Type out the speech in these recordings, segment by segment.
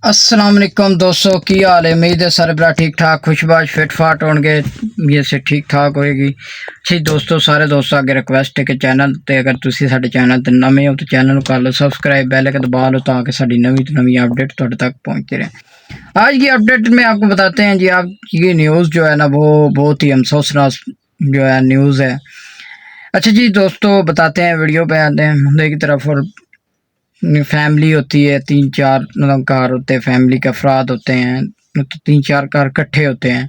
अस्सलाम वालेकुम दोस्तों की हाल है। उम्मीद है सारे भरा ठीक ठाक खुशबाश फिट फाट होंगे। ये से ठीक ठाक होएगी जी दोस्तों। सारे दोस्तों अगे रिक्वेस्ट है कि चैनल ते अगर तुसी साडे चैनल ते नवे हो तो चैनल कर लो सबसक्राइब, बैल के दबा लो ताकि साडी नवी तो नवी अपडेट तुहाडे तक पहुंचती रहे। आज की अपडेट में आपको बताते हैं जी, आपकी न्यूज़ जो है ना वो बहुत ही अफसोसनाक जो है न्यूज़ है। अच्छा जी दोस्तों, बताते हैं, वीडियो पे आते हैं मुद्दे की तरफ। और फैमिली होती है, तीन चार मतलब कार होते हैं, फैमिली के अफराद होते हैं, तो तीन चार कार इकट्ठे होते हैं,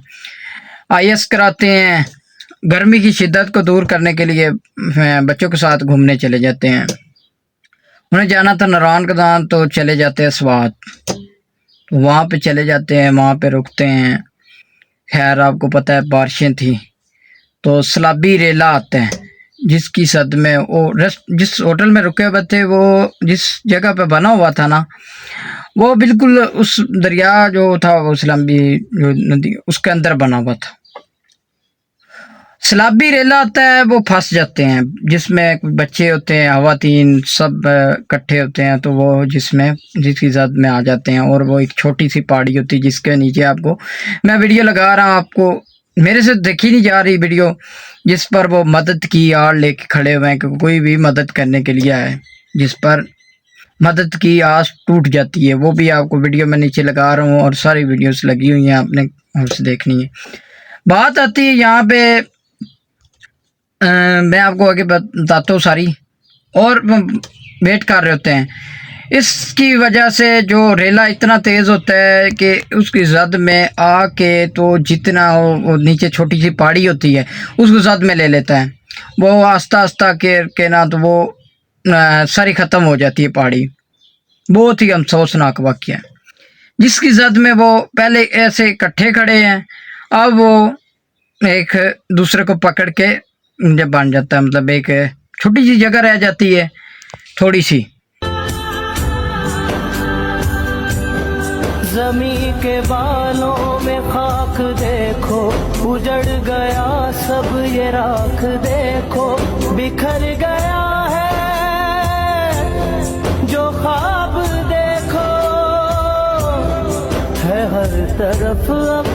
आईएस कराते हैं। गर्मी की शिद्दत को दूर करने के लिए बच्चों के साथ घूमने चले जाते हैं। उन्हें जाना था नारायण कदान, तो चले जाते हैं स्वात, तो वहाँ पे चले जाते हैं, वहाँ पे रुकते हैं। खैर आपको पता है बारिशें थी तो सलाबी रेला आता है, जिसकी सद में वो जिस होटल में रुके हुए थे, वो जिस जगह पे बना हुआ था ना, वो बिल्कुल उस दरिया जो था वो सलाबी जो नदी उसके अंदर बना हुआ था। सलाबी रेला आता है, वो फंस जाते हैं, जिसमें बच्चे होते हैं, हवातीन सब इकट्ठे होते हैं, तो वो जिसकी जद में आ जाते हैं। और वो एक छोटी सी पहाड़ी होती है जिसके नीचे आपको मैं वीडियो लगा रहा हूँ, आपको मेरे से देखी नहीं जा रही वीडियो, जिस पर वो मदद की आड़ लेके खड़े हुए हैं, क्योंकि कोई भी मदद करने के लिए आए, जिस पर मदद की आस टूट जाती है। वो भी आपको वीडियो में नीचे लगा रहा हूँ और सारी वीडियोस लगी हुई हैं, आपने उससे देखनी है। बात आती है यहाँ पे, मैं आपको आगे बताता हूँ सारी, और वेट कर रहे होते हैं। इसकी वजह से जो रेला इतना तेज़ होता है कि उसकी जद में आके तो जितना वो नीचे छोटी सी पहाड़ी होती है उसको जद में ले लेता है। वो आस्ता आस्ता के ना तो वो सारी ख़त्म हो जाती है पहाड़ी। बहुत ही अफसोसनाक वाक़या है, जिसकी जद में वो पहले ऐसे इकट्ठे खड़े हैं, अब वो एक दूसरे को पकड़ के जब बन जाता है, मतलब एक छोटी सी जगह रह जाती है थोड़ी सी। ज़मीं के बालों में खाक देखो, उजड़ गया सब ये राख देखो, बिखर गया है जो ख्वाब देखो, है हर तरफ अब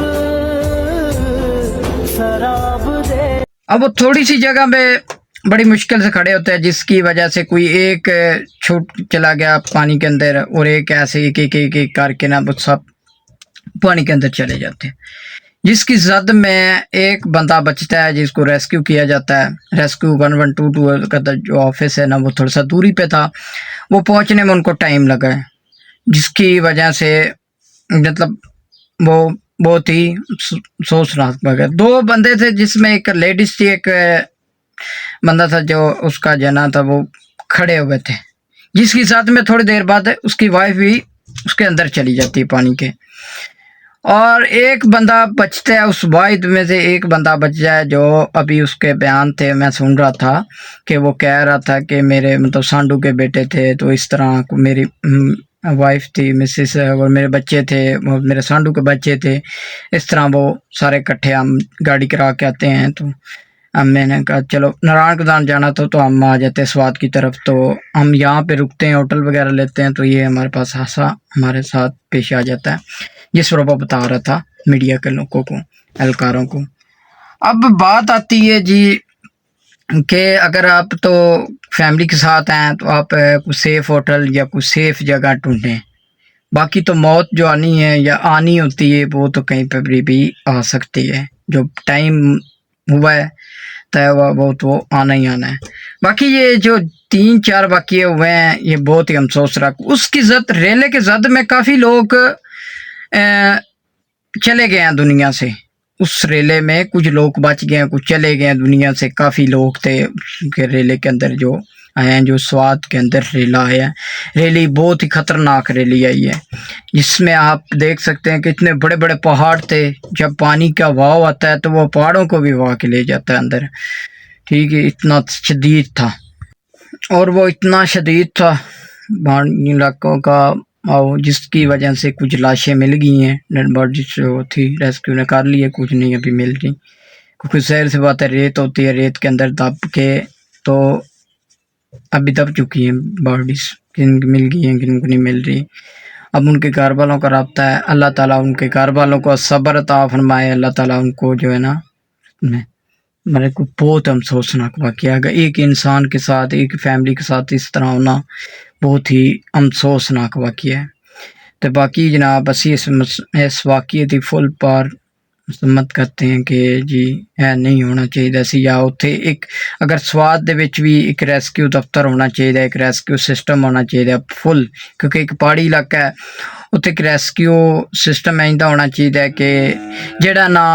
शराब दे। अब वो थोड़ी सी जगह में बड़ी मुश्किल से खड़े होते हैं, जिसकी वजह से कोई एक छूट चला गया पानी के अंदर, और एक ऐसे एक करके ना वो सब पानी के अंदर चले जाते हैं। जिसकी जद में एक बंदा बचता है, जिसको रेस्क्यू किया जाता है। रेस्क्यू 1122 का जो ऑफिस है ना, वो थोड़ा सा दूरी पे था, वो पहुंचने में उनको टाइम लगा है, जिसकी वजह से मतलब वो बहुत ही सोचनाक है। दो बंदे थे, जिसमें एक लेडीज थी, एक बंदा था जो उसका जना था, वो खड़े हुए थे, जिसके साथ में थोड़ी देर बाद उसकी वाइफ भी उसके अंदर चली जाती है पानी के, और एक बंदा बचता है। उस वाइद में से एक बंदा बच जाए, जो अभी उसके बयान थे, मैं सुन रहा था कि वो कह रहा था कि मेरे मतलब सांडू के बेटे थे, तो इस तरह मेरी वाइफ थी मिसेस, और मेरे बच्चे थे, मेरे सांडू के बच्चे थे, इस तरह वो सारे इकट्ठे हम गाड़ी करा के आते हैं। तो अब मैंने कहा चलो नारायण कदान जाना था, तो हम आ जाते हैं स्वाद की तरफ, तो हम यहाँ पे रुकते हैं, होटल वगैरह लेते हैं, तो ये हमारे पास हादसा हमारे साथ पेश आ जाता है, जिस पर वो बता रहा था मीडिया के लोगों को, एहलकारों को। अब बात आती है जी कि अगर आप तो फैमिली के साथ हैं तो आप कुछ सेफ होटल या कुछ सेफ जगह ढूंढें। बाकी तो मौत जो आनी है या आनी होती है, वो तो कहीं पर भी आ सकती है। जो टाइम हुआ है तय हुआ, वो तो आना ही आना है। बाकी ये जो तीन चार वाक़ये हुए हैं, ये बहुत ही अफसोसनाक। उसकी जद रेले के जद में काफ़ी लोग चले गए हैं दुनिया से। उस रेले में कुछ लोग बच गए हैं, कुछ चले गए हैं दुनिया से। काफ़ी लोग थे उसके रेले के अंदर जो आए हैं, जो स्वाद के अंदर रेला आया है। रेली बहुत ही खतरनाक रेली आई है, जिसमें आप देख सकते हैं कि इतने बड़े बड़े पहाड़ थे। जब पानी का बहाव आता है तो वो पहाड़ों को भी बहा के ले जाता है अंदर। ठीक है, इतना शदीद था, और वो इतना शदीद था पहाड़ी इलाकों का, और जिसकी वजह से कुछ लाशें मिल गई हैं। डेड बॉडी जो थी रेस्क्यू ने कर ली है, कुछ नहीं अभी मिल रही, क्योंकि शहर से बात है, रेत होती है, रेत के अंदर दब के तो अभी दब चुकी हैं बॉडीज, किन मिल गई हैं किन को नहीं मिल रही। अब उनके घर वालों का रब्ता है। अल्लाह ताला उनके घर वालों को सब्र अता फरमाए। अल्लाह ताला उनको जो है ना मेरे को बहुत अफसोसनाक वाक़या है। एक इंसान के साथ, एक फैमिली के साथ इस तरह होना बहुत ही अफसोसनाक वाक़या है। तो बाकी जनाब असी इस वाक़े की फुल पार मसम्मत करते हैं कि जी यह नहीं होना चाहिए सी, या उत्थे एक अगर स्वाद दे विच भी एक रेस्क्यू दफ्तर होना चाहिए, एक रेस्क्यू सिस्टम होना चाहिए फुल, क्योंकि एक पहाड़ी इलाका है उत्थे एक रेस्क्यू सिस्टम इंदा होना चाहिए कि जेड़ा ना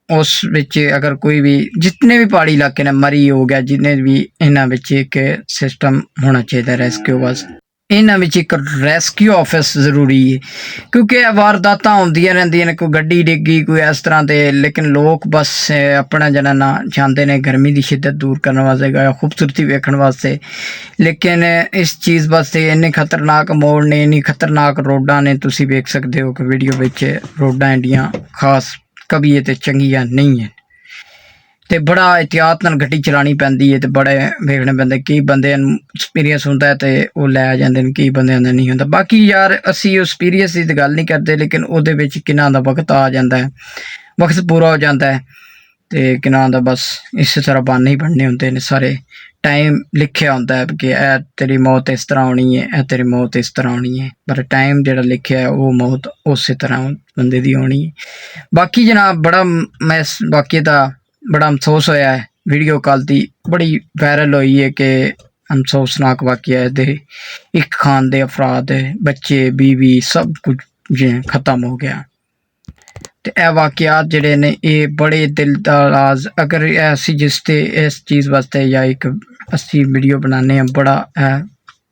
उस विच अगर कोई भी जितने भी पहाड़ी इलाके ने मरी हो गया, जितने भी इन्हां विच एक सिस्टम होना चाहिए रेस्क्यू वास्ते। इन्हां विच एक रेस्क्यू ऑफिस जरूरी है, क्योंकि वारदातां होंदियां रहिंदियां ने, कोई गड्डी डिग्गी कोई इस तरह दे, लेकिन लोग बस अपना जरा ना चाहते ने गर्मी की शिद्दत दूर करने वास्ते, खूबसूरती वेखण वास्ते, लेकिन इस चीज़ वास्ते इन्ने खतरनाक मोड़ ने, इन्नी खतरनाक रोडां ने। तुसीं वेख सकदे हो कि वीडियो विच रोडां इंडियां खास कभी ये चंगियां नहीं है, तो बड़ा एहतियात नाल गड्डी चलानी पैंदी है, तो बड़े वेखने पैंदे। कई बंदे एक्सपीरियंस होंदा है तो वो लै जांदे ने, कई बंदे नहीं होंदा। बाकी यार असी एक्सपीरियंस की तो गल नहीं करते, लेकिन उहदे विच किन्ना दा वक्त आ जांदा है, वक्त पूरा हो जाता है, तो किन्ना दा बस इस तरह बहाने ही बनने होंदे ने सारे। टाइम लिखिया होंदा है कि ए तेरी मौत इस तरह होनी है, ए तेरी मौत इस तरह होनी है, पर टाइम जिहड़ा लिखिया है वो मौत उस तरह बंदे दी होनी है। बाकी जनाब बड़ा मैं इस वाक़े दा बड़ा अफसोस होया है। वीडियो कॉल दी बड़ी वायरल हुई है कि अफसोसनाक वाक़या है, दे एक खान दे अफराद बच्चे बीवी सब कुछ जिवें खत्म हो गया। तो यह वाक़यात जिहड़े ने ये बड़े दिल दराज, अगर ऐसी जिसते इस चीज़ वास्ते या एक असी वीडियो बनाने बड़ा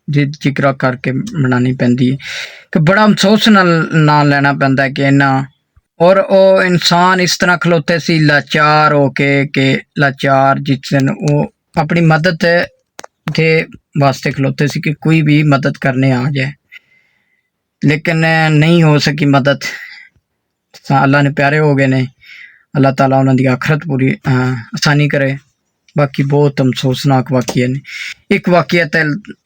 जिक्र करके बनानी पैंदी है कि बड़ा अफसोस ना लेना पैंदा है कि इन्ना, और वो इंसान इस तरह खलोते सी लाचार होके के लाचार, जिस दिन वो अपनी मदद के वास्ते खलोते सी कि कोई भी मदद करने आ जाए, लेकिन नहीं हो सकी मदद। अल्लाह ने प्यारे हो गए ने, अल्लाह ताला उन्हां दी आखरत पूरी आसानी करे। बाकी बहुत अफसोसनाक वाक़े ने। एक वाक़या तो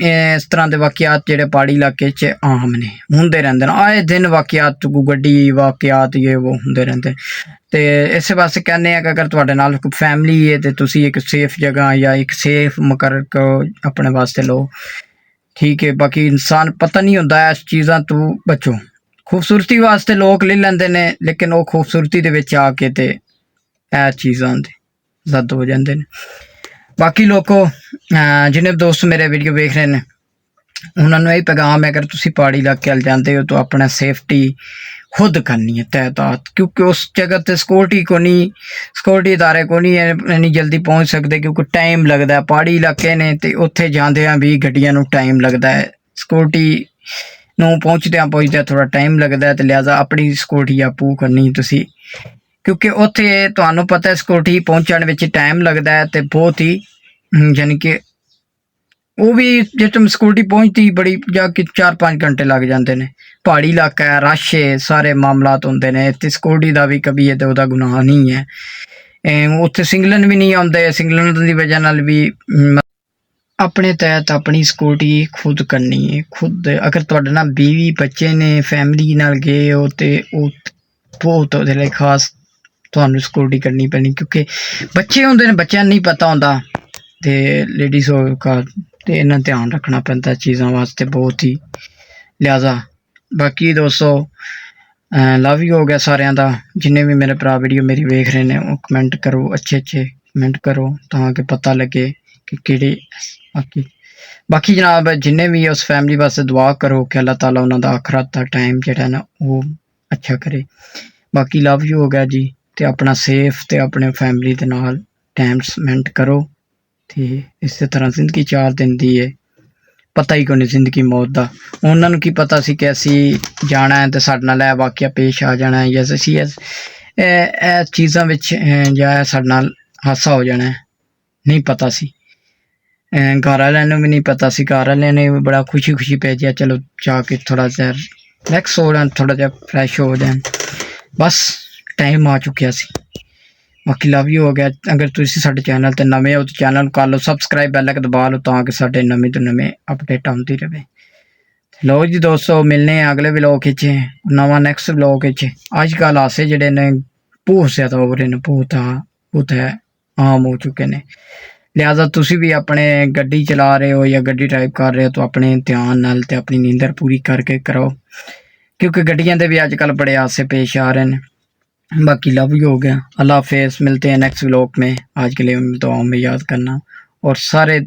इस तरह के वाक़यात जिहड़े पहाड़ी इलाके च आम ने, होंदे रहिंदे ने, आए दिन वाक़यात, गड्डी वाक़यात ये वो होंदे रहिंदे। तो इस वास्ते कहने कि अगर तुहाडे नाल कोई फैमिली है तो तुसीं एक सेफ जगह या एक सेफ मुकर्रर करो अपने वास्ते लो, ठीक है। बाकी इंसान पता नहीं होंदा, इस चीज़ां तो बचो। खूबसूरती वास्ते लोग ले लेंदे ने, लेकिन वो खूबसूरती दे विच आके ते ए चीज़ां दे जद हो जाते हैं। बाकी लोगों जिन्हें दोस्त मेरे वीडियो देख रहे हैं उन्होंने यही पैगाम है, अगर तुसी पहाड़ी इलाके अल जाते हो तो अपना सेफ्टी खुद करनी है तहतात, क्योंकि उस जगह ते सिक्योरिटी इदारे को नहीं जल्दी पहुँच सकते, क्योंकि टाइम लगता है। पहाड़ी इलाके ने तो उत्थे जांदियां भी गड्डियां नूं टाइम लगता है, सिक्योरिटी नूं पहुँचद्या थोड़ा टाइम लगता है, तो लिहाजा अपनी सिक्योरिटी आपू करनी तुसी, क्योंकि उत्थे तुहानूं पता है सिक्योरिटी पहुँचण विच टाइम लगता है, तो बहुत ही यानी कि वो भी जिस सिक्योरिटी पहुँचती बड़ी जाके 4-5 घंटे लग जाते हैं। पहाड़ी इलाका है, रश है, सारे मामलात होंदे ने, इत्थे सिक्योरिटी का भी कभी है तो वह गुनाह नहीं है। उत्थे सिंगलन भी नहीं आते, सिंगलन की वजह नाल भी अपने तहत अपनी सिक्योरिटी खुद करनी है खुद। अगर तुहाडे नाल बीवी बच्चे ने फैमिली नाल गए हो तो बहुत उहदे लई खास तुहानूं सिक्योरिटी करनी पैनी, क्योंकि बच्चे होंदे ने, बच्चों नहीं पता होंदा, तो लेडीज़ का तो इन्ना ध्यान रखना पैंदा चीज़ों वास्ते बहुत ही। लिहाजा बाकी दोस्तों लव यू हो गया सारिਆਂ ਦਾ। जिन्हें भी मेरे भरा वीडियो मेरी वेख रहे हैं वो कमेंट करो, अच्छे कमेंट करो ताकि पता लगे कि केड़े। बाकी जनाब जिन्हें भी उस फैमिली वास्ते दुआ करो कि अल्लाह ताला उन्होंने आखरत का टाइम जो ना वो अच्छा करे। बाकी लव यू हो गया जी, तो अपना सेफ तो अपने फैमिली के नाल टाइम स्पेंड करो। तो इस तरह जिंदगी 4 दिन दी है, पता ही कोई जिंदगी मौत का। उन्होंने की पता सी कि असी जाना है तो साडे नाल यह वाक़या पेश आ जाना है, या असी चीज़ों में या साडे नाल हादसा हो जाना है, नहीं पता सी। घर वालों ने भी नहीं पता सी, घर वालों ने भी बड़ा खुशी भेजा चलो जाके थोड़ा सा रिलैक्स हो जाए, थोड़ा जा फ्रैश हो जाए, बस टाइम आ चुकिया सी। बाकी लव यू हो गया। अगर तुसी साडे चैनल ते नवे हो तो चैनल कर लो सबसक्राइब, बैल आइकन दबा लो ताकि साडे नवे तो नवे अपडेट आती रहे। लो जी दोस्तों, मिलने हैं अगले व्लॉग च, नवा नैक्सट व्लॉग च। अजकल हादसे जेह्ड़े ने बहुत ज़्यादा हो रहे ने, बहुत है आम हो चुके ने। लिहाजा तुसी भी अपने गड्डी चला रहे हो या गड्डी ड्राइव कर रहे हो तो अपने ध्यान नाल ते अपनी नींदर पूरी करके करो, क्योंकि गड्डियां दे भी आजकल बड़े हादसे पेश आ रहे हैं। बाकी लव यू हो गया, अल्लाह हाफिज़, मिलते हैं नेक्स्ट व्लॉग में। आज के लिए दुआओं में याद करना और सारे